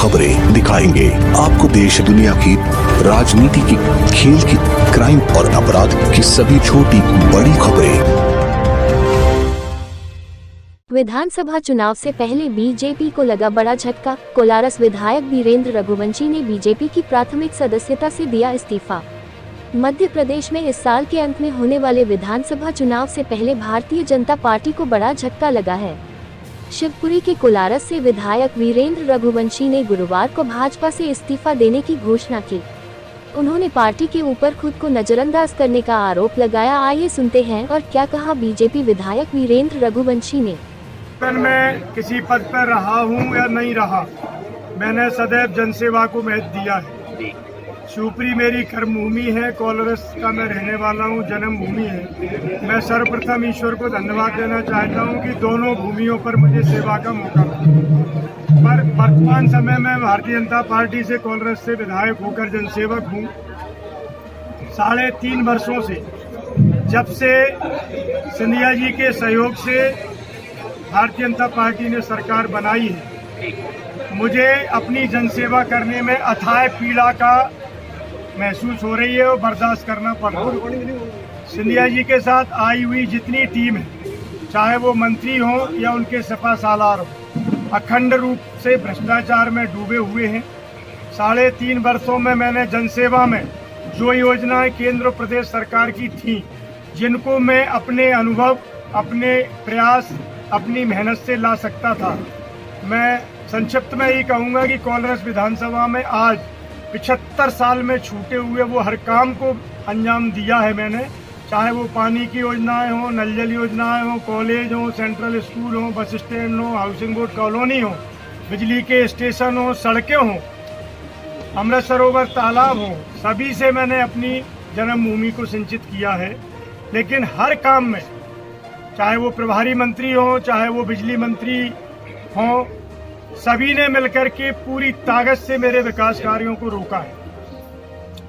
खबरें दिखाएंगे आपको देश दुनिया की, राजनीति की, खेल की, क्राइम और अपराध की सभी छोटी बड़ी खबरें। विधानसभा चुनाव से पहले बीजेपी को लगा बड़ा झटका। कोलारस विधायक वीरेंद्र रघुवंशी ने बीजेपी की प्राथमिक सदस्यता से दिया इस्तीफा। मध्य प्रदेश में इस साल के अंत में होने वाले विधानसभा चुनाव से पहले भारतीय जनता पार्टी को बड़ा झटका लगा है। शिवपुरी के कोलारस से विधायक वीरेंद्र रघुवंशी ने गुरुवार को भाजपा से इस्तीफा देने की घोषणा की। उन्होंने पार्टी के ऊपर खुद को नजरअंदाज करने का आरोप लगाया। आइए सुनते हैं और क्या कहा बीजेपी विधायक वीरेंद्र रघुवंशी ने। मैं किसी पद पर रहा हूं या नहीं रहा, मैंने सदैव जनसेवा को महत्व दिया है। शिवपुरी मेरी कर्मभूमि है, कोलारस का मैं रहने वाला हूं, जन्मभूमि है। मैं सर्वप्रथम ईश्वर को धन्यवाद देना चाहता हूं कि दोनों भूमियों पर मुझे सेवा का मौका मिला। पर वर्तमान समय में भारतीय जनता पार्टी से कोलारस से विधायक होकर जनसेवक हूं। 3.5 वर्षों से, जब से सिंधिया जी के सहयोग से भारतीय जनता पार्टी ने सरकार बनाई है, मुझे अपनी जनसेवा करने में अथाह पीड़ा का महसूस हो रही है और बर्दाश्त करना पड़ रहा है। सिंधिया जी के साथ आई हुई जितनी टीम है, चाहे वो मंत्री हो या उनके सपा सालार हो, अखंड रूप से भ्रष्टाचार में डूबे हुए हैं। 3.5 वर्षों में मैंने जनसेवा में जो योजनाएं केंद्र और प्रदेश सरकार की थी, जिनको मैं अपने अनुभव, अपने प्रयास, अपनी मेहनत से ला सकता था, मैं संक्षिप्त में ही कहूँगा कि कोलारस विधानसभा में आज 75 साल में छूटे हुए वो हर काम को अंजाम दिया है मैंने। चाहे वो पानी की योजनाएं हो, नल जल योजनाएं हो, कॉलेज हो, सेंट्रल स्कूल हो, बस स्टैंड हो, हाउसिंग बोर्ड कॉलोनी हो, बिजली के स्टेशन हो, सड़कें हो, अमृत सरोवर तालाब हो, सभी से मैंने अपनी जन्मभूमि को सिंचित किया है। लेकिन हर काम में, चाहे वो प्रभारी मंत्री हो, चाहे वो बिजली मंत्री हो, सभी ने मिलकर के पूरी ताकत से मेरे विकास कार्यों को रोका है।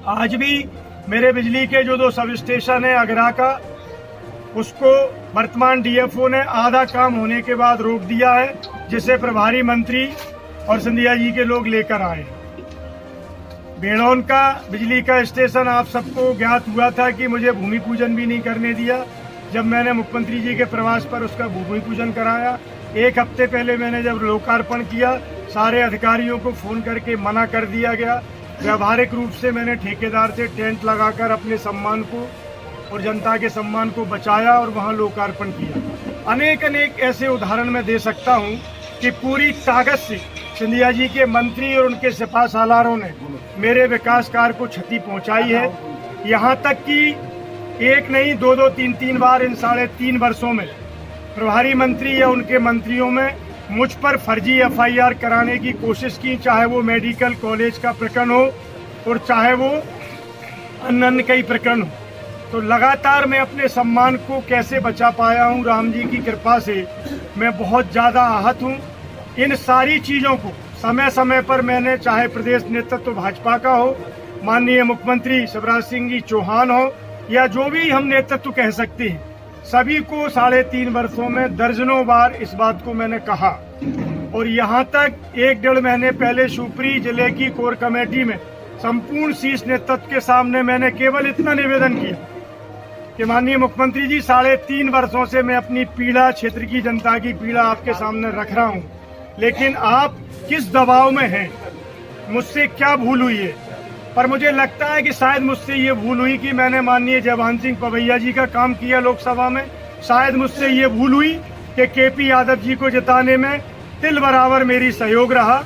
आज भी मेरे बिजली के जो 2 सब स्टेशन है अगरा का, उसको वर्तमान डीएफओ ने आधा काम होने के बाद रोक दिया है, जिसे प्रभारी मंत्री और सिंधिया जी के लोग लेकर आए। बेड़ौन का बिजली का स्टेशन आप सबको ज्ञात हुआ था कि मुझे भूमि पूजन भी नहीं करने दिया। जब मैंने मुख्यमंत्री जी के प्रवास पर उसका भूमि पूजन कराया, 1 हफ्ते पहले मैंने जब लोकार्पण किया, सारे अधिकारियों को फोन करके मना कर दिया गया। व्यावहारिक रूप से मैंने ठेकेदार से टेंट लगाकर अपने सम्मान को और जनता के सम्मान को बचाया और वहां लोकार्पण किया। अनेक ऐसे उदाहरण मैं दे सकता हूं कि पूरी ताकत से सिंधिया जी के मंत्री और उनके सिपा सालारों ने मेरे विकास कार्य को क्षति पहुंचाई है। यहाँ तक कि 1 नहीं 2-2, 3-3 बार इन 3.5 वर्षों में प्रभारी मंत्री या उनके मंत्रियों में मुझ पर फर्जी एफआईआर कराने की कोशिश की, चाहे वो मेडिकल कॉलेज का प्रकरण हो और चाहे वो अन्य कई प्रकरण हो। तो लगातार मैं अपने सम्मान को कैसे बचा पाया हूँ, राम जी की कृपा से मैं बहुत ज़्यादा आहत हूँ। इन सारी चीज़ों को समय समय पर मैंने, चाहे प्रदेश नेतृत्व भाजपा का हो, माननीय मुख्यमंत्री शिवराज सिंह जी चौहान हो, या जो भी हम नेतृत्व कह सकते हैं, सभी को 3.5 वर्षों में दर्जनों बार इस बात को मैंने कहा। और यहाँ तक 1-1.5 महीने पहले शिवपुरी जिले की कोर कमेटी में संपूर्ण शीर्ष नेतृत्व के सामने मैंने केवल इतना निवेदन किया कि माननीय मुख्यमंत्री जी, 3.5 वर्षों से मैं अपनी पीड़ा, क्षेत्र की जनता की पीड़ा आपके सामने रख रहा हूँ, लेकिन आप किस दबाव में हैं, मुझसे क्या भूल हुई है। पर मुझे लगता है कि शायद मुझसे ये भूल हुई कि मैंने माननीय जयभान सिंह पवैया जी का काम किया लोकसभा में। शायद मुझसे ये भूल हुई कि केपी यादव जी को जिताने में तिल बराबर मेरी सहयोग रहा।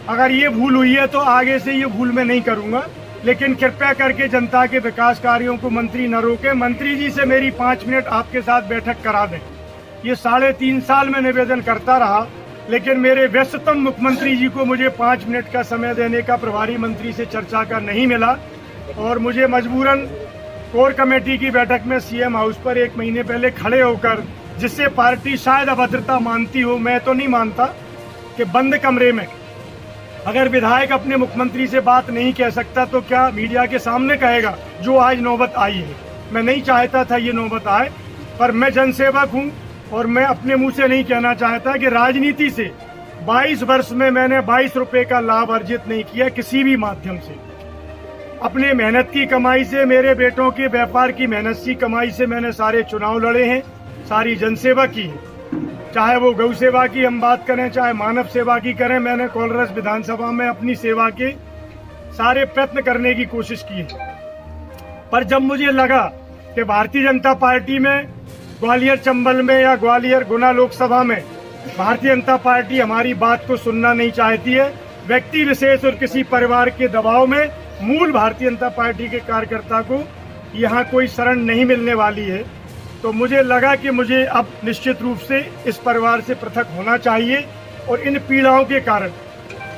अगर ये भूल हुई है तो आगे से ये भूल मैं नहीं करूंगा। लेकिन कृपया करके जनता के विकास कार्यों को मंत्री न रोके। मंत्री जी से मेरी 5 मिनट आपके साथ बैठक करा दें। ये 3.5 साल में निवेदन करता रहा, लेकिन मेरे व्यस्ततम मुख्यमंत्री जी को मुझे 5 मिनट का समय देने का प्रभारी मंत्री से चर्चा का नहीं मिला और मुझे मजबूरन कोर कमेटी की बैठक में सीएम हाउस पर 1 महीने पहले खड़े होकर, जिससे पार्टी शायद अभद्रता मानती हो, मैं तो नहीं मानता, कि बंद कमरे में अगर विधायक अपने मुख्यमंत्री से बात नहीं कह सकता तो क्या मीडिया के सामने कहेगा, जो आज नौबत आई है। मैं नहीं चाहता था ये नौबत आए, पर मैं जनसेवक हूँ और मैं अपने मुंह से नहीं कहना चाहता कि राजनीति से 22 वर्ष में मैंने 22 रुपए का लाभ अर्जित नहीं किया किसी भी माध्यम से। अपने मेहनत की कमाई से, मेरे बेटों के व्यापार की मेहनत की कमाई से मैंने सारे चुनाव लड़े हैं, सारी जनसेवा की है। चाहे वो गौ सेवा की हम बात करें, चाहे मानव सेवा की करें, मैंने कोलारस विधानसभा में अपनी सेवा के सारे प्रयत्न करने की कोशिश की है। पर जब मुझे लगा कि भारतीय जनता पार्टी में ग्वालियर चंबल में या ग्वालियर गुना लोकसभा में भारतीय जनता पार्टी हमारी बात को सुनना नहीं चाहती है, व्यक्ति विशेष और किसी परिवार के दबाव में मूल भारतीय जनता पार्टी के कार्यकर्ता को यहाँ कोई शरण नहीं मिलने वाली है, तो मुझे लगा कि मुझे अब निश्चित रूप से इस परिवार से पृथक होना चाहिए। और इन पीड़ाओं के कारण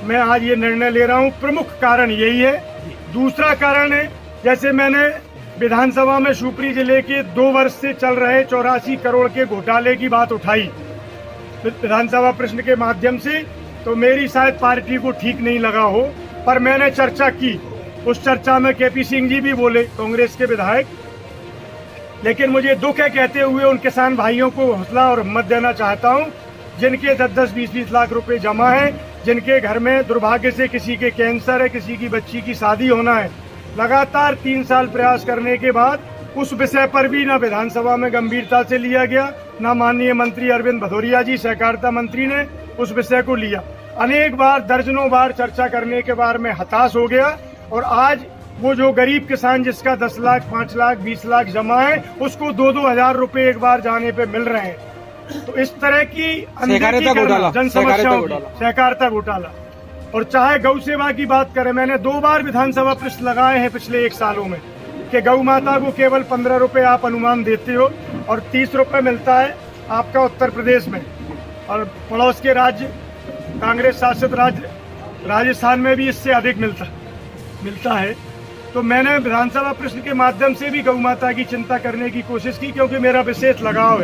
मैं आज ये निर्णय ले रहा हूँ। प्रमुख कारण यही है। दूसरा कारण है, जैसे मैंने विधानसभा में शिवपुरी जिले के 2 वर्ष से चल रहे 84 करोड़ के घोटाले की बात उठाई विधानसभा प्रश्न के माध्यम से, तो मेरी शायद पार्टी को ठीक नहीं लगा हो, पर मैंने चर्चा की। उस चर्चा में केपी सिंह जी भी बोले, कांग्रेस के विधायक। लेकिन मुझे दुख है कहते हुए उन किसान भाइयों को हौसला और हिम्मत देना चाहता हूं, जिनके 10-10, 20-20 लाख रुपए जमा है, जिनके घर में दुर्भाग्य से किसी के कैंसर है, किसी की बच्ची की शादी होना है। लगातार 3 साल प्रयास करने के बाद उस विषय पर भी ना विधानसभा में गंभीरता से लिया गया, ना माननीय मंत्री अरविंद भदौरिया जी सहकारिता मंत्री ने उस विषय को लिया। अनेक बार, दर्जनों बार चर्चा करने के बाद मैं हताश हो गया। और आज वो जो गरीब किसान जिसका 10 लाख, 5 लाख, 20 लाख जमा है, उसको 2-2 हजार रुपए एक बार जाने पे मिल रहे हैं। तो इस तरह की जन समस्याओं की सहकारिता घोटाला। और चाहे गौ सेवा की बात करें, मैंने 2 बार विधानसभा प्रश्न लगाए हैं पिछले 1 सालों में कि गौ माता को केवल 15 रुपए आप अनुमान देते हो और 30 रुपए मिलता है आपका उत्तर प्रदेश में, और पड़ोस के राज्य कांग्रेस शासित राज्य राजस्थान में भी इससे अधिक मिलता है। तो मैंने विधानसभा प्रश्न के माध्यम से भी गौ माता की चिंता करने की कोशिश की, क्योंकि मेरा विशेष लगाव है।